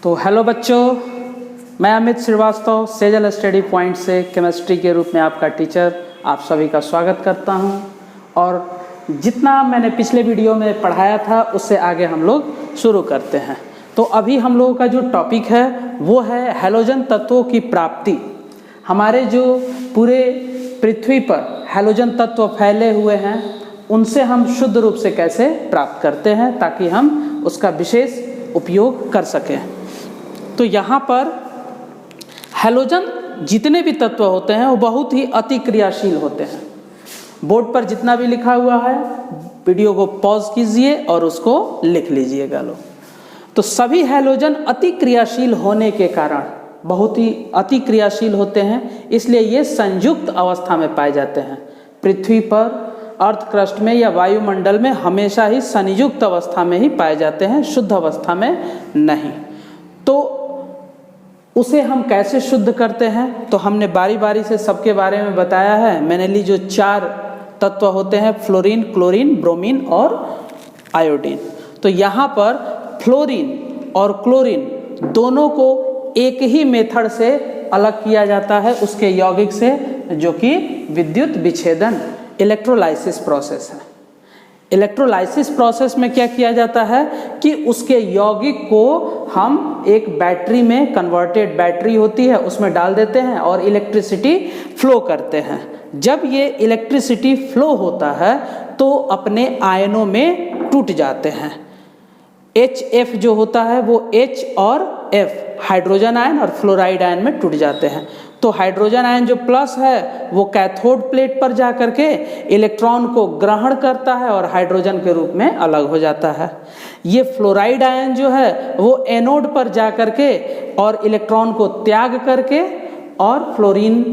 तो हेलो बच्चों, मैं अमित श्रीवास्तव सेजल स्टडी पॉइंट से केमिस्ट्री के रूप में आपका टीचर आप सभी का स्वागत करता हूं। और जितना मैंने पिछले वीडियो में पढ़ाया था उससे आगे हम लोग शुरू करते हैं। तो अभी हम लोगों का जो टॉपिक है वो है हैलोजन तत्वों की प्राप्ति। हमारे जो पूरे पृथ्वी पर हैलोजन तत्व फैले हुए हैं उनसे हम शुद्ध रूप से कैसे प्राप्त करते हैं ताकि हम उसका विशेष उपयोग कर सकें। तो यहाँ पर हैलोजन जितने भी तत्व होते हैं वो बहुत ही अति क्रियाशील होते हैं। बोर्ड पर जितना भी लिखा हुआ है वीडियो को पॉज कीजिए और उसको लिख लीजिएगा लो। तो सभी हैलोजन अति क्रियाशील होने के कारण बहुत ही अति क्रियाशील होते हैं, इसलिए ये संयुक्त अवस्था में पाए जाते हैं। पृथ्वी पर अर्थ क्रस्ट में या वायुमंडल में हमेशा ही संयुक्त अवस्था में ही पाए जाते हैं, शुद्ध अवस्था में नहीं। तो उसे हम कैसे शुद्ध करते हैं तो हमने बारी बारी से सबके बारे में बताया है। मैंने ली जो 4 तत्व होते हैं फ्लोरीन, क्लोरीन, ब्रोमीन और आयोडीन। तो यहाँ पर फ्लोरीन और क्लोरीन दोनों को एक ही मेथड से अलग किया जाता है उसके यौगिक से, जो कि विद्युत विच्छेदन इलेक्ट्रोलाइसिस प्रोसेस है। इलेक्ट्रोलाइसिस प्रोसेस में क्या किया जाता है कि उसके यौगिक को हम एक बैटरी में, कन्वर्टेड बैटरी होती है उसमें डाल देते हैं और इलेक्ट्रिसिटी फ्लो करते हैं। जब ये इलेक्ट्रिसिटी फ्लो होता है तो अपने आयनों में टूट जाते हैं। HF जो होता है वो H और F हाइड्रोजन आयन और फ्लोराइड आयन में टूट जाते हैं। तो हाइड्रोजन आयन जो प्लस है वो कैथोड प्लेट पर जा करके इलेक्ट्रॉन को ग्रहण करता है और हाइड्रोजन के रूप में अलग हो जाता है। ये फ्लोराइड आयन जो है वो एनोड पर जा करके और इलेक्ट्रॉन को त्याग करके और फ्लोरीन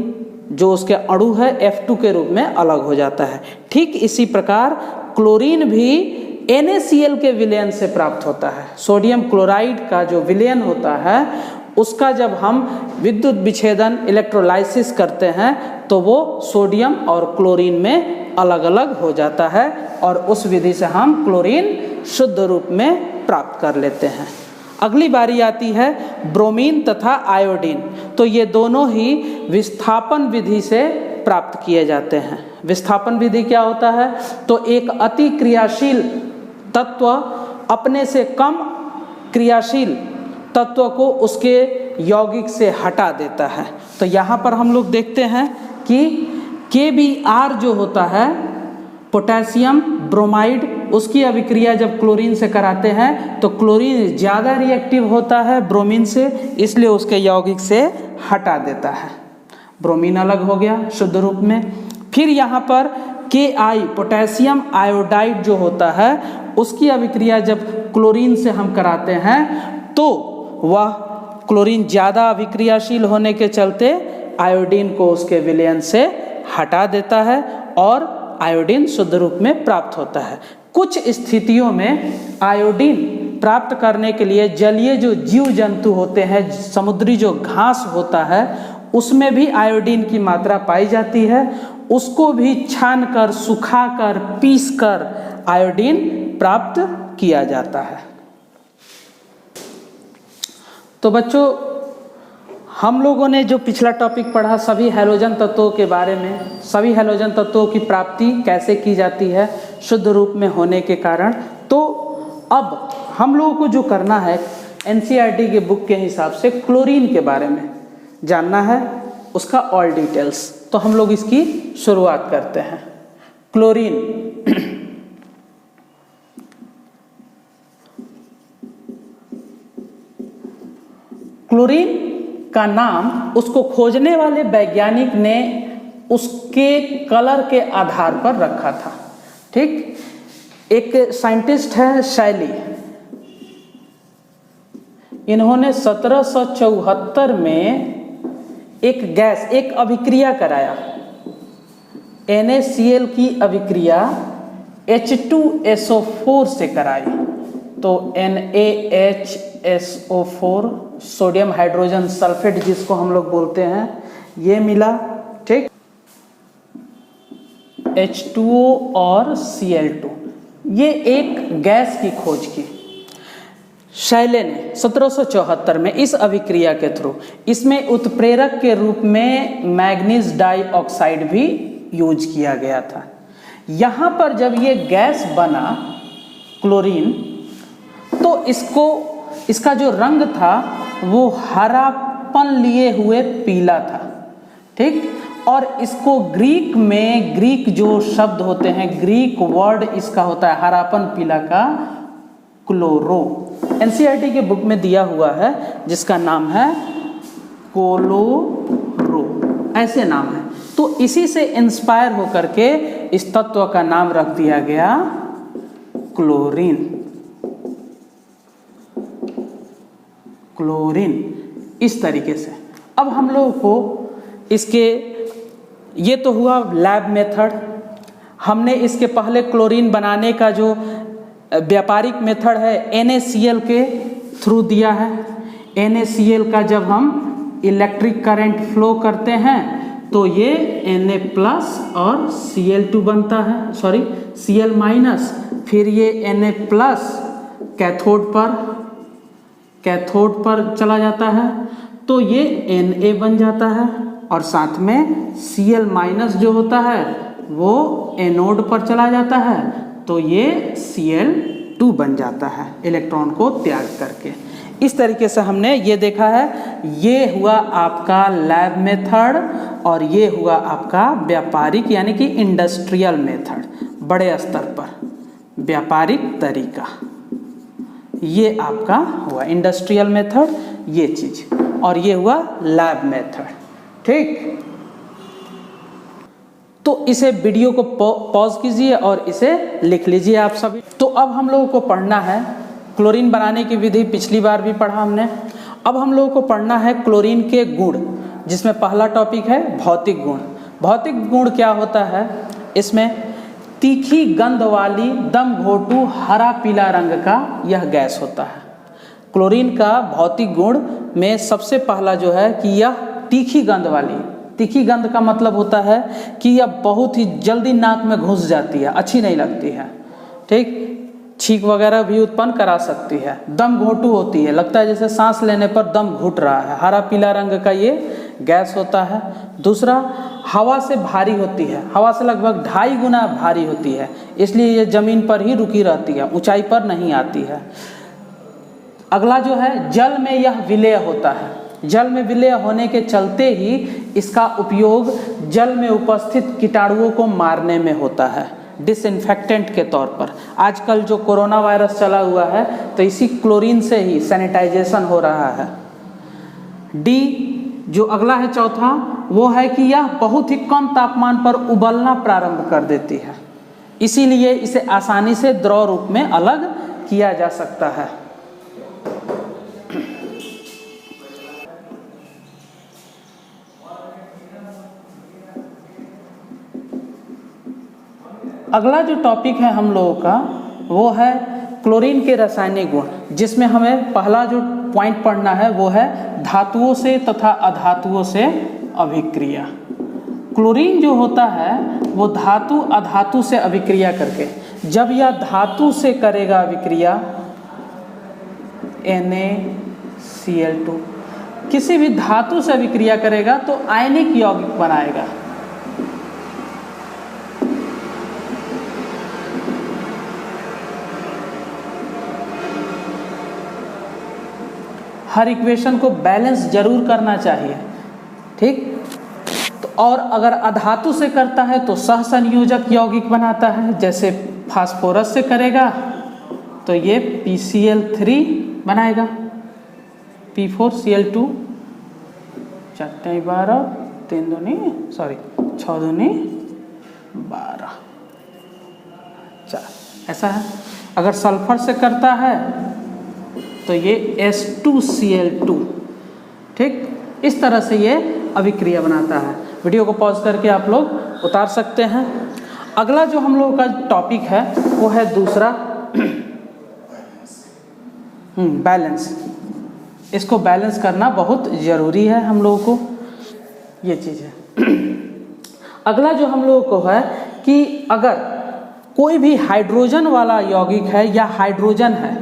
जो उसके अणु है F2 के रूप में अलग हो जाता है। ठीक इसी प्रकार क्लोरीन भी NaCl के विलयन से प्राप्त होता है। सोडियम क्लोराइड का जो विलयन होता है उसका जब हम विद्युत विच्छेदन इलेक्ट्रोलाइसिस करते हैं तो वो सोडियम और क्लोरीन में अलग अलग हो जाता है और उस विधि से हम क्लोरीन शुद्ध रूप में प्राप्त कर लेते हैं। अगली बारी आती है ब्रोमीन तथा आयोडीन। तो ये दोनों ही विस्थापन विधि से प्राप्त किए जाते हैं। विस्थापन विधि क्या होता है तो एक अति क्रियाशील तत्व अपने से कम क्रियाशील तत्व को उसके यौगिक से हटा देता है। तो यहाँ पर हम लोग देखते हैं कि KBr जो होता है पोटेशियम ब्रोमाइड, उसकी अभिक्रिया जब क्लोरीन से कराते हैं तो क्लोरीन ज़्यादा रिएक्टिव होता है ब्रोमीन से, इसलिए उसके यौगिक से हटा देता है। ब्रोमीन अलग हो गया शुद्ध रूप में। फिर यहाँ पर Ki पोटेशियम आयोडाइड जो होता है उसकी अभिक्रिया जब क्लोरीन से हम कराते हैं तो वह क्लोरीन ज़्यादा अभिक्रियाशील होने के चलते आयोडीन को उसके विलयन से हटा देता है और आयोडीन शुद्ध रूप में प्राप्त होता है। कुछ स्थितियों में आयोडीन प्राप्त करने के लिए जलीय जो जीव जंतु होते हैं, समुद्री जो घास होता है उसमें भी आयोडीन की मात्रा पाई जाती है। उसको भी छानकर, सुखाकर, पीसकर आयोडीन प्राप्त किया जाता है। तो बच्चों, हम लोगों ने जो पिछला टॉपिक पढ़ा सभी हैलोजन तत्वों के बारे में, सभी हैलोजन तत्वों की प्राप्ति कैसे की जाती है शुद्ध रूप में होने के कारण। तो अब हम लोगों को जो करना है NCERT के बुक के हिसाब से क्लोरीन के बारे में जानना है, उसका ऑल डिटेल्स। तो हम लोग इसकी शुरुआत करते हैं। क्लोरीन क्लोरीन का नाम उसको खोजने वाले वैज्ञानिक ने उसके कलर के आधार पर रखा था। ठीक, एक साइंटिस्ट है शैली, इन्होंने 1774 में एक गैस, एक अभिक्रिया कराया। NaCl की अभिक्रिया H2SO4 से कराई। तो NaHSO4 सोडियम हाइड्रोजन सल्फेट जिसको हम लोग बोलते हैं ये मिला। ठीक, H2O और Cl2, ये एक गैस की खोज की। शैले ने 1774 में इस अभिक्रिया के थ्रू इसमें उत्प्रेरक के रूप में मैग्नीज डाइऑक्साइड भी यूज किया गया था। यहाँ पर जब ये गैस बना क्लोरीन, तो इसका जो रंग था वो हरापन लिए हुए पीला था, ठीक। और इसको ग्रीक जो शब्द होते हैं, ग्रीक वर्ड इसका होता है हरापन पीला का क्लोरो। एनसीईआरटी के बुक में दिया हुआ है जिसका नाम है कोलोरो, ऐसे नाम है। तो इसी से इंस्पायर होकर के इस तत्व का नाम रख दिया गया क्लोरीन। क्लोरीन इस तरीके से। अब हम लोगों को इसके, ये तो हुआ लैब मेथड। हमने इसके पहले क्लोरीन बनाने का जो व्यापारिक मेथड है NaCl के थ्रू दिया है। NaCl का जब हम इलेक्ट्रिक करंट फ्लो करते हैं तो ये Na+ और Cl2 बनता है, सॉरी Cl-, फिर ये Na+ कैथोड पर चला जाता है तो ये Na बन जाता है, और साथ में Cl- जो होता है वो एनोड पर चला जाता है तो ये Cl2 बन जाता है इलेक्ट्रॉन को त्याग करके। इस तरीके से हमने ये देखा है। ये हुआ आपका लैब मेथड और ये हुआ आपका व्यापारिक यानी कि इंडस्ट्रियल मेथड, बड़े स्तर पर व्यापारिक तरीका। ये आपका हुआ इंडस्ट्रियल मेथड, ये चीज़, और ये हुआ लैब मेथड, ठीक। तो इसे वीडियो को पॉज कीजिए और इसे लिख लीजिए आप सभी। तो अब हम लोगों को पढ़ना है क्लोरीन बनाने की विधि, पिछली बार भी पढ़ा हमने। अब हम लोगों को पढ़ना है क्लोरीन के गुण, जिसमें पहला टॉपिक है भौतिक गुण। भौतिक गुण क्या होता है? इसमें तीखी गंध वाली दम घोटू हरा पीला रंग का यह गैस होता है। क्लोरीन का भौतिक गुण में सबसे पहला जो है कि यह तीखी गंध वाली। तीखी गंध का मतलब होता है कि यह बहुत ही जल्दी नाक में घुस जाती है, अच्छी नहीं लगती है, ठीक। छींक वगैरह भी उत्पन्न करा सकती है। दम घोटू होती है, लगता है जैसे सांस लेने पर दम घुट रहा है। हरा पीला रंग का ये गैस होता है। दूसरा, हवा से भारी होती है, हवा से लगभग 2.5 गुना भारी होती है, इसलिए ये जमीन पर ही रुकी रहती है, ऊंचाई पर नहीं आती है। अगला जो है, जल में यह विलेय होता है। जल में विलेय होने के चलते ही इसका उपयोग जल में उपस्थित कीटाणुओं को मारने में होता है, डिसइंफेक्टेंट के तौर पर। आजकल जो कोरोना वायरस चला हुआ है तो इसी क्लोरीन से ही सैनिटाइजेशन हो रहा है। डी जो अगला है चौथा, वो है कि यह बहुत ही कम तापमान पर उबलना प्रारंभ कर देती है, इसीलिए इसे आसानी से द्रव रूप में अलग किया जा सकता है। अगला जो टॉपिक है हम लोगों का वो है क्लोरीन के रासायनिक गुण, जिसमें हमें पहला जो पॉइंट पढ़ना है वो है धातुओं से तथा अधातुओं से अभिक्रिया। क्लोरीन जो होता है वो धातु अधातु से अभिक्रिया करके, जब यह धातु से करेगा अभिक्रिया NaCl2, किसी भी धातु से अभिक्रिया करेगा तो आयनिक यौगिक बनाएगा। हर इक्वेशन को बैलेंस जरूर करना चाहिए, ठीक। तो और अगर अधातु से करता है तो सहसंयोजक यौगिक बनाता है, जैसे फास्फोरस से करेगा तो ये PCl3 बनाएगा, P4Cl2, 4 12 3 दूनी 6 दूनी 12 4, ऐसा है। अगर सल्फर से करता है तो ये S2Cl2, ठीक। इस तरह से ये अभिक्रिया बनाता है। वीडियो को पॉज करके आप लोग उतार सकते हैं। अगला जो हम लोगों का टॉपिक है वो है दूसरा, बैलेंस। इसको बैलेंस करना बहुत ज़रूरी है हम लोगों को, ये चीज़ है। अगला जो हम लोगों को है कि अगर कोई भी हाइड्रोजन वाला यौगिक है या हाइड्रोजन है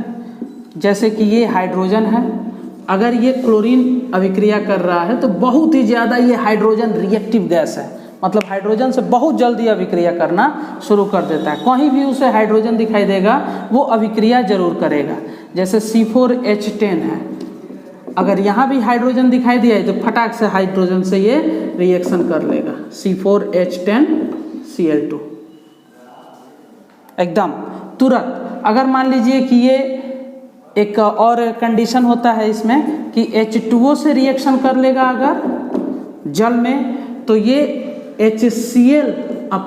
जैसे कि ये हाइड्रोजन है, अगर ये क्लोरीन अभिक्रिया कर रहा है तो बहुत ही ज़्यादा ये हाइड्रोजन रिएक्टिव गैस है, मतलब हाइड्रोजन से बहुत जल्दी अभिक्रिया करना शुरू कर देता है। कहीं भी उसे हाइड्रोजन दिखाई देगा वो अभिक्रिया जरूर करेगा। जैसे C4H10 है, अगर यहाँ भी हाइड्रोजन दिखाई दिया है तो फटाक से हाइड्रोजन से ये रिएक्शन कर लेगा, C4H10Cl2 एकदम तुरंत। अगर मान लीजिए कि ये एक और कंडीशन होता है इसमें कि H2O से रिएक्शन कर लेगा अगर जल में, तो ये HCl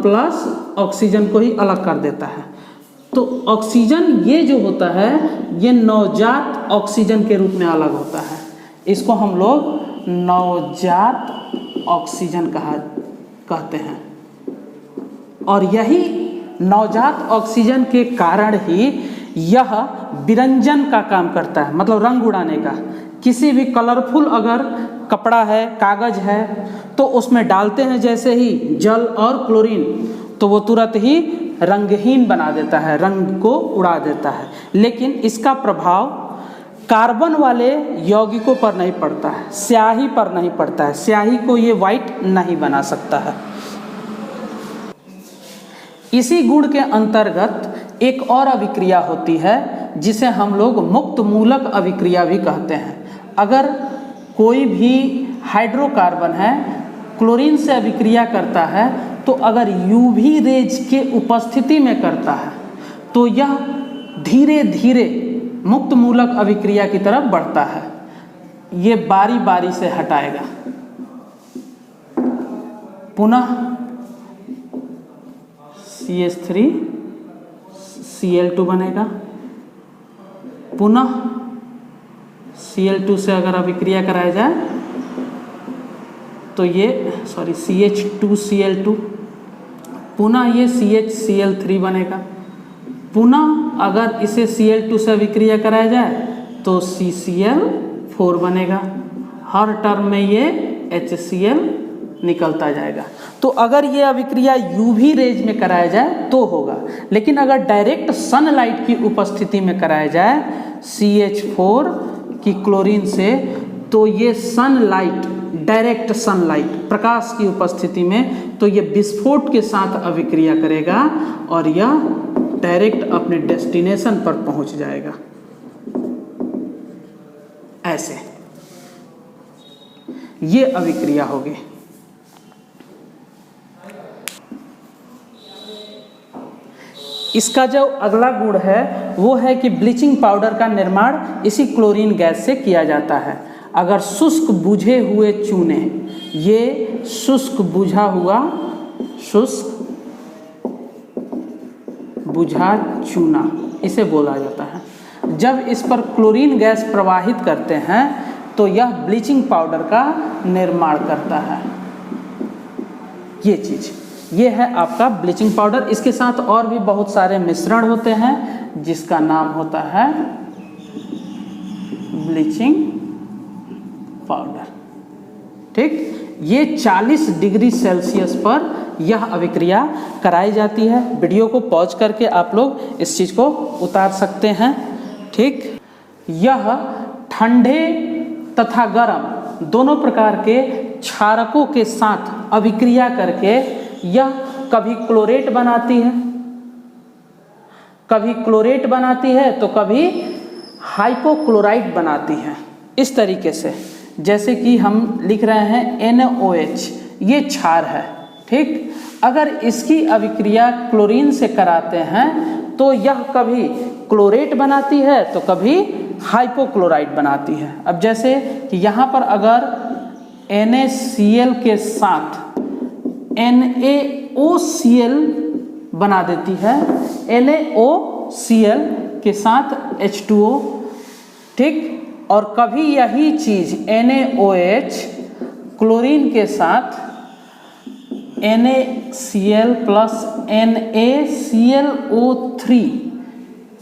प्लस ऑक्सीजन को ही अलग कर देता है। तो ऑक्सीजन ये जो होता है ये नवजात ऑक्सीजन के रूप में अलग होता है, इसको हम लोग नवजात ऑक्सीजन कहते हैं। और यही नवजात ऑक्सीजन के कारण ही यह विरंजन का काम करता है, मतलब रंग उड़ाने का। किसी भी कलरफुल अगर कपड़ा है, कागज है, तो उसमें डालते हैं जैसे ही जल और क्लोरीन, तो वो तुरंत ही रंगहीन बना देता है, रंग को उड़ा देता है। लेकिन इसका प्रभाव कार्बन वाले यौगिकों पर नहीं पड़ता है, स्याही पर नहीं पड़ता है, स्याही को ये वाइट नहीं बना सकता है। इसी गुण के अंतर्गत एक और अभिक्रिया होती है जिसे हम लोग मुक्त मूलक अभिक्रिया भी कहते हैं। अगर कोई भी हाइड्रोकार्बन है क्लोरीन से अभिक्रिया करता है, तो अगर यूवी रेज के उपस्थिति में करता है तो यह धीरे धीरे मुक्त मूलक अभिक्रिया की तरफ बढ़ता है। ये बारी बारी से हटाएगा, पुनः CH3Cl2 बनेगा, पुनः Cl2 से अगर अभिक्रिया कराया जाए तो ये CH2Cl2, पुनः ये CHCl3 बनेगा, पुनः अगर इसे Cl2 से अभिक्रिया कराया जाए तो CCl4 बनेगा। हर टर्म में ये HCl निकलता जाएगा। तो अगर ये अभिक्रिया यूवी रेज में कराया जाए तो होगा, लेकिन अगर डायरेक्ट सनलाइट की उपस्थिति में कराया जाए CH4 की क्लोरीन से, तो ये सनलाइट, डायरेक्ट सनलाइट, प्रकाश की उपस्थिति में, तो ये विस्फोट के साथ अभिक्रिया करेगा और यह डायरेक्ट अपने डेस्टिनेशन पर पहुंच जाएगा। ऐसे ये अभिक्रिया होगी। इसका जो अगला गुण है वो है कि ब्लीचिंग पाउडर का निर्माण इसी क्लोरीन गैस से किया जाता है। अगर शुष्क बुझे हुए चूने, ये शुष्क बुझा हुआ, शुष्क बुझा चूना इसे बोला जाता है। जब इस पर क्लोरीन गैस प्रवाहित करते हैं तो यह ब्लीचिंग पाउडर का निर्माण करता है। ये चीज़, ये है आपका ब्लीचिंग पाउडर। इसके साथ और भी बहुत सारे मिश्रण होते हैं जिसका नाम होता है ब्लीचिंग पाउडर। ठीक, ये 40 डिग्री सेल्सियस पर यह अभिक्रिया कराई जाती है। वीडियो को पॉज करके आप लोग इस चीज़ को उतार सकते हैं। ठीक, यह ठंडे तथा गर्म दोनों प्रकार के क्षारकों के साथ अभिक्रिया करके यह कभी क्लोरेट बनाती है, कभी क्लोरेट बनाती है तो कभी हाइपोक्लोराइट बनाती है। इस तरीके से, जैसे कि हम लिख रहे हैं NOH, ये क्षार है। ठीक, अगर इसकी अभिक्रिया क्लोरीन से कराते हैं तो यह कभी क्लोरेट बनाती है तो कभी हाइपोक्लोराइट बनाती है। अब जैसे कि यहाँ पर अगर NaCl के साथ NaOCl बना देती है, NaOCl के साथ H2O, ठीक, और कभी यही चीज़ NaOH क्लोरीन के साथ NaCl प्लस NaClO3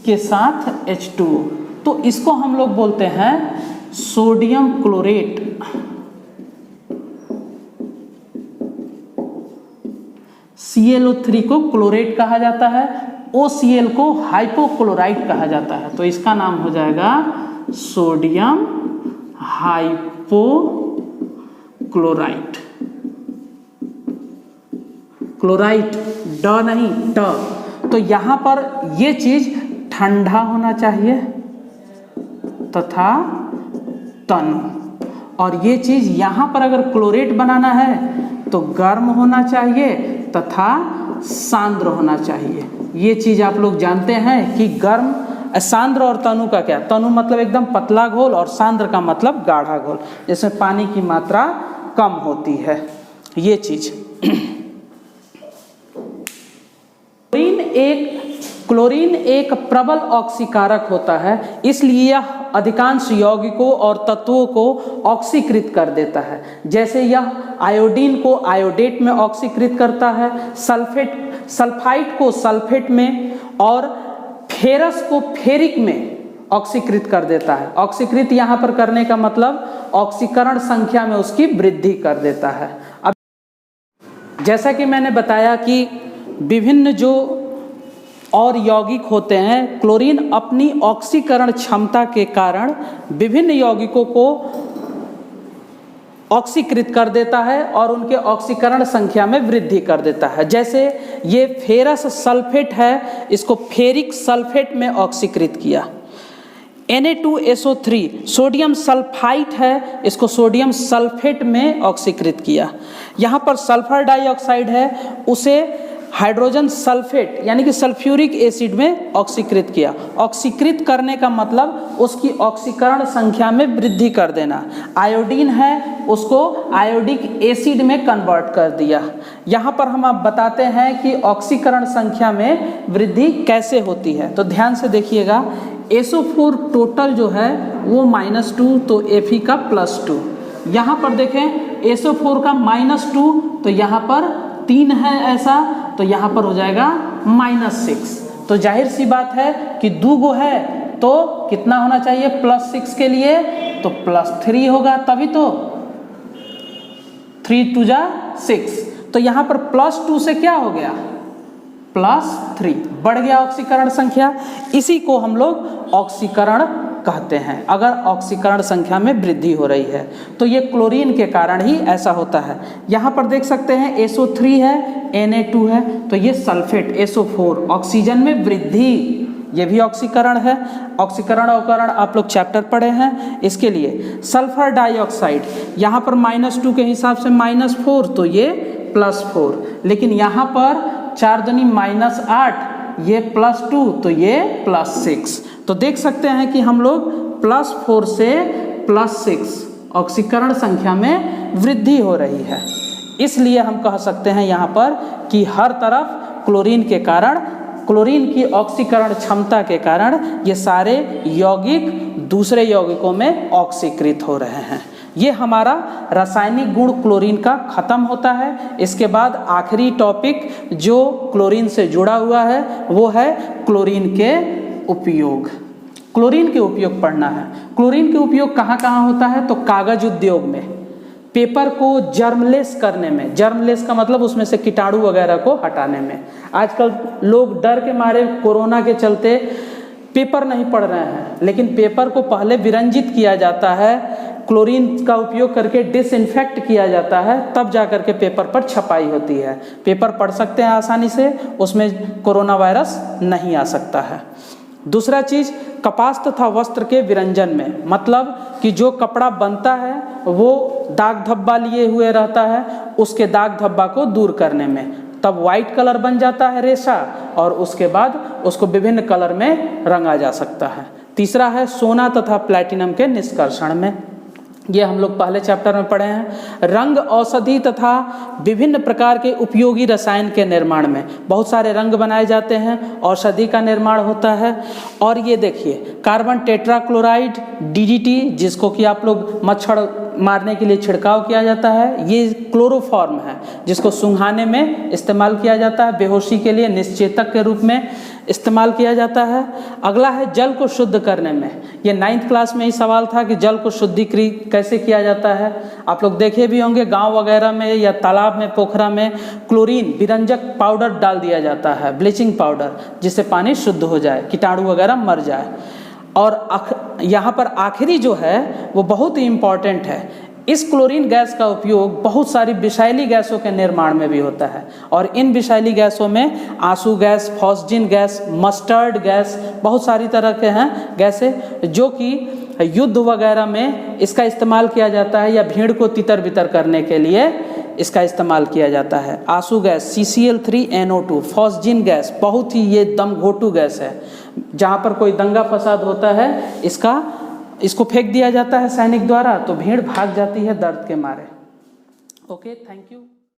के साथ H2O, तो इसको हम लोग बोलते हैं सोडियम क्लोरेट। ClO3 को क्लोरेट कहा जाता है, OCl को हाइपोक्लोराइट कहा जाता है, तो इसका नाम हो जाएगा सोडियम हाइपोक्लोराइट। क्लोराइट ड नहीं ट। तो यहाँ पर ये चीज ठंडा होना चाहिए तथा तनु, और ये चीज यहाँ पर अगर क्लोरेट बनाना है तो गर्म होना चाहिए तथा सांद्र होना चाहिए। ये चीज आप लोग जानते हैं कि गर्म, सांद्र और तनु का क्या, तनु मतलब एकदम पतला घोल और सांद्र का मतलब गाढ़ा घोल, जिसमें पानी की मात्रा कम होती है। ये चीज क्लोरीन एक प्रबल ऑक्सीकारक होता है, इसलिए यह अधिकांश यौगिकों और तत्वों को ऑक्सीकृत कर देता है। जैसे यह आयोडीन को आयोडेट में ऑक्सीकृत करता है, सल्फाइड को सल्फेट में और फेरस को फेरिक में ऑक्सीकृत कर देता है। ऑक्सीकृत यहाँ पर करने का मतलब ऑक्सीकरण संख्या में उसकी वृद्धि कर देता है। अब जैसा कि मैंने बताया कि विभिन्न जो और यौगिक होते हैं, क्लोरीन अपनी ऑक्सीकरण क्षमता के कारण विभिन्न यौगिकों को ऑक्सीकृत कर देता है और उनके ऑक्सीकरण संख्या में वृद्धि कर देता है। जैसे ये फेरस सल्फेट है, इसको फेरिक सल्फेट में ऑक्सीकृत किया। Na2SO3 सोडियम सल्फाइड है, इसको सोडियम सल्फेट में ऑक्सीकृत किया। यहाँ पर सल्फर डाइऑक्साइड है, उसे हाइड्रोजन सल्फेट यानी कि सल्फ्यूरिक एसिड में ऑक्सीकृत किया। ऑक्सीकृत करने का मतलब उसकी ऑक्सीकरण संख्या में वृद्धि कर देना। आयोडीन है, उसको आयोडिक एसिड में कन्वर्ट कर दिया। यहाँ पर हम आप बताते हैं कि ऑक्सीकरण संख्या में वृद्धि कैसे होती है, तो ध्यान से देखिएगा। SO4 टोटल जो है वो -2, तो Fe का +2। यहाँ पर देखें SO4 का -2, तो यहाँ पर 3 है ऐसा, तो यहाँ पर हो जाएगा -6। तो जाहिर सी बात है कि 2 गो है तो कितना होना चाहिए +6 के लिए, तो +3 होगा, तभी तो 3 2 6। तो यहाँ पर +2 से क्या हो गया +3, बढ़ गया ऑक्सीकरण संख्या। इसी को हम लोग ऑक्सीकरण कहते हैं, अगर ऑक्सीकरण संख्या में वृद्धि हो रही है। तो ये क्लोरीन के कारण ही ऐसा होता है। यहाँ पर देख सकते हैं SO3 है, Na2 है, तो ये सल्फेट SO4 ऑक्सीजन में वृद्धि, ये भी ऑक्सीकरण है। ऑक्सीकरण अवकरण आप लोग चैप्टर पढ़े हैं, इसके लिए सल्फर डाइऑक्साइड यहाँ पर -2 के हिसाब से -4, तो ये +4, लेकिन यहाँ पर 4 दूनी -8, ये +2, तो ये +6। तो देख सकते हैं कि हम लोग +4 से +6 ऑक्सीकरण संख्या में वृद्धि हो रही है। इसलिए हम कह सकते हैं यहाँ पर कि हर तरफ क्लोरीन के कारण, क्लोरीन की ऑक्सीकरण क्षमता के कारण ये सारे यौगिक दूसरे यौगिकों में ऑक्सीकृत हो रहे हैं। ये हमारा रासायनिक गुण क्लोरीन का खत्म होता है। इसके बाद आखिरी टॉपिक जो क्लोरीन से जुड़ा हुआ है वो है क्लोरीन के उपयोग। क्लोरीन के उपयोग पढ़ना है। क्लोरीन के उपयोग कहाँ कहाँ होता है, तो कागज उद्योग में, पेपर को जर्मलेस करने में, जर्मलेस का मतलब उसमें से कीटाणु वगैरह को हटाने में। आजकल लोग डर के मारे कोरोना के चलते पेपर नहीं पढ़ रहे हैं, लेकिन पेपर को पहले विरंजित किया जाता है, क्लोरीन का उपयोग करके डिसइंफेक्ट किया जाता है, तब जाकर के पेपर पर छपाई होती है। पेपर पढ़ सकते हैं आसानी से, उसमें कोरोना वायरस नहीं आ सकता है। दूसरा चीज, कपास तथा वस्त्र के विरंजन में, मतलब कि जो कपड़ा बनता है वो दाग धब्बा लिए हुए रहता है, उसके दाग धब्बा को दूर करने में, तब वाइट कलर बन जाता है रेशा, और उसके बाद उसको विभिन्न कलर में रंगा जा सकता है। तीसरा है सोना तथा प्लैटिनम के निष्कर्षण में, ये हम लोग पहले चैप्टर में पढ़े हैं। रंग, औषधि तथा विभिन्न प्रकार के उपयोगी रसायन के निर्माण में, बहुत सारे रंग बनाए जाते हैं, औषधि का निर्माण होता है। और ये देखिए कार्बन टेट्राक्लोराइड DDT, जिसको कि आप लोग मच्छर मारने के लिए छिड़काव किया जाता है। ये क्लोरोफॉर्म है जिसको सूंघाने में इस्तेमाल किया जाता है, बेहोशी के लिए निश्चेतक के रूप में इस्तेमाल किया जाता है। अगला है जल को शुद्ध करने में। ये 9th क्लास में ही सवाल था कि जल को शुद्धिकृत कैसे किया जाता है। आप लोग देखे भी होंगे गांव वगैरह में या तालाब में, पोखरा में क्लोरीन विरंजक पाउडर डाल दिया जाता है, ब्लीचिंग पाउडर, जिससे पानी शुद्ध हो जाए, कीटाणु वगैरह मर जाए। और यहाँ पर आखिरी जो है वो बहुत ही इम्पॉर्टेंट है। इस क्लोरीन गैस का उपयोग बहुत सारी विषैली गैसों के निर्माण में भी होता है और इन विषैली गैसों में आंसू gas, phosgene gas, mustard gas, बहुत सारी तरह के हैं गैसें जो कि युद्ध वगैरह में इसका इस्तेमाल किया जाता है या भीड़ को तितर बितर करने के लिए इसका इस्तेमाल किया जाता है। आंसू गैस CCl3NO2, फॉस्जिन गैस बहुत ही ये दम घोटू गैस है। जहाँ पर कोई दंगा फसाद होता है इसको फेंक दिया जाता है सैनिक द्वारा, तो भीड़ भाग जाती है दर्द के मारे। Okay, thank you.